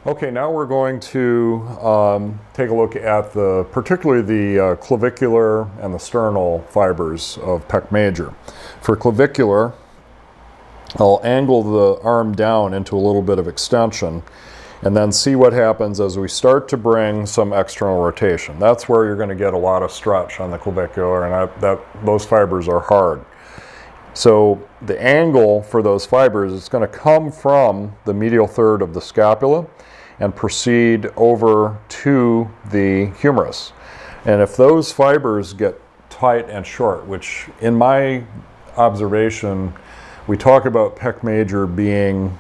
Okay, now we're going to take a look at particularly the clavicular and the sternal fibers of pec major. For clavicular, I'll angle the arm down into a little bit of extension and then see what happens as we start to bring some external rotation. That's where you're going to get a lot of stretch on the clavicular, and those fibers are hard. So the angle for those fibers is going to come from the medial third of the scapula and proceed over to the humerus. And if those fibers get tight and short, which in my observation, we talk about pec major being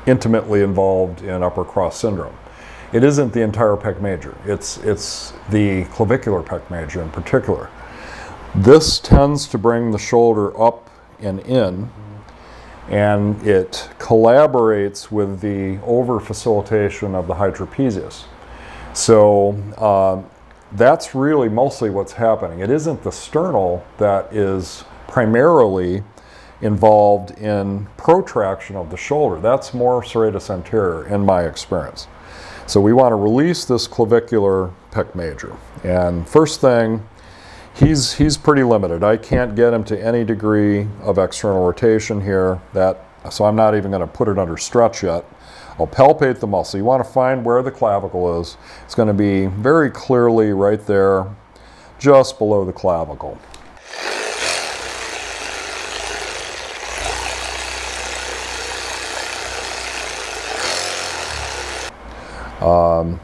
intimately involved in upper cross syndrome. It isn't the entire pec major, it's the clavicular pec major in particular. This tends to bring the shoulder up and in, and it collaborates with the over-facilitation of the high trapezius. So that's really mostly what's happening. It isn't the sternal that is primarily involved in protraction of the shoulder. That's more serratus anterior in my experience. So we want to release this clavicular pec major. And first thing, he's pretty limited. I can't get him to any degree of external rotation here, so I'm not even going to put it under stretch yet. I'll palpate the muscle. You want to find where the clavicle is. It's going to be very clearly right there, just below the clavicle.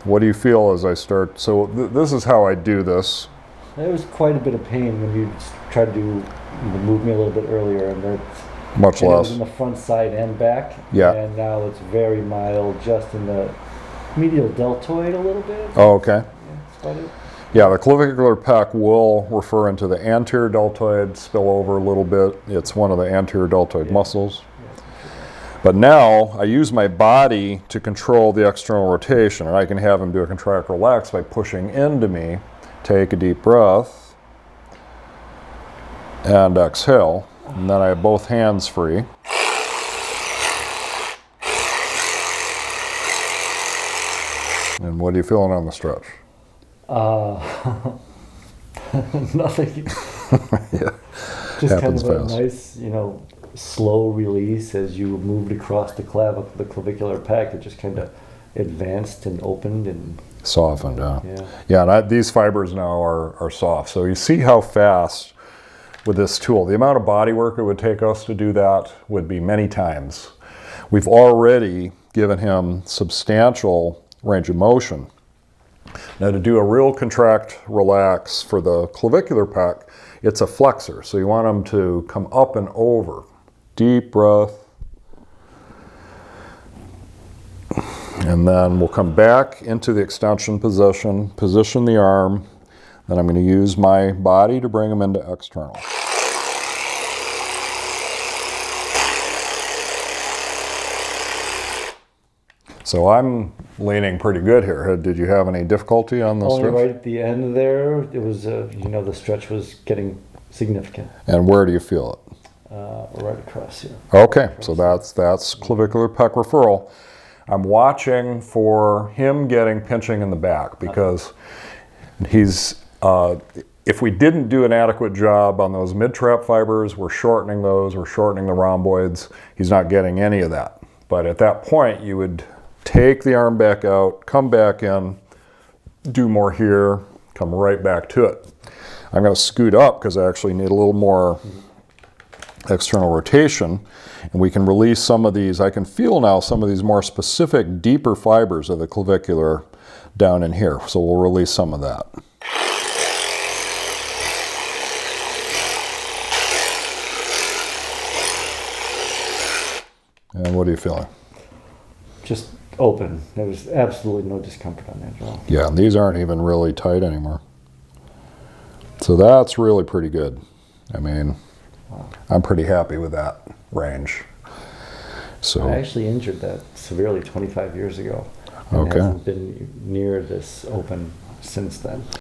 What do you feel as I start? So this is how I do this. There was quite a bit of pain when you tried to move me a little bit earlier, and that's much less. It was in the front, side, and back. Yeah. And now it's very mild, just in the medial deltoid a little bit. Oh, okay. Yeah, that's about it. Yeah, the clavicular pec will refer into the anterior deltoid, spill over a little bit. It's one of the anterior deltoid muscles. But now I use my body to control the external rotation, and I can have him do a contract relax by pushing into me. Take a deep breath and exhale, and then I have both hands free. And what are you feeling on the stretch? Nothing. Yeah. Just Happens kind of fast. a nice, slow release as you moved across the clavicular pec. It just kind of advanced and opened and softened, yeah. Yeah. Yeah, and these fibers now are soft. So you see how fast with this tool, the amount of body work it would take us to do that would be many times. We've already given him substantial range of motion. Now to do a real contract relax for the clavicular pec, it's a flexor. So you want him to come up and over. Deep breath. And then we'll come back into the extension position the arm, then I'm going to use my body to bring them into external. So I'm leaning pretty good here. Did you have any difficulty on the only stretch? right at the end there, it was, the stretch was getting significant. And where do you feel it? Right across here. Okay, so that's clavicular pec referral. I'm watching for him getting pinching in the back because if we didn't do an adequate job on those mid-trap fibers, we're shortening those, we're shortening the rhomboids. He's not getting any of that. But at that point, you would take the arm back out, come back in, do more here, come right back to it. I'm going to scoot up because I actually need a little more external rotation, and we can release some of these. I can feel now some of these more specific, deeper fibers of the clavicular down in here, so we'll release some of that. And what are you feeling? Just open. There was absolutely no discomfort on that at all. Yeah, and these aren't even really tight anymore. So that's really pretty good. I mean, wow. I'm pretty happy with that range. So I actually injured that severely 25 years ago. And okay. hasn't been near this open since then.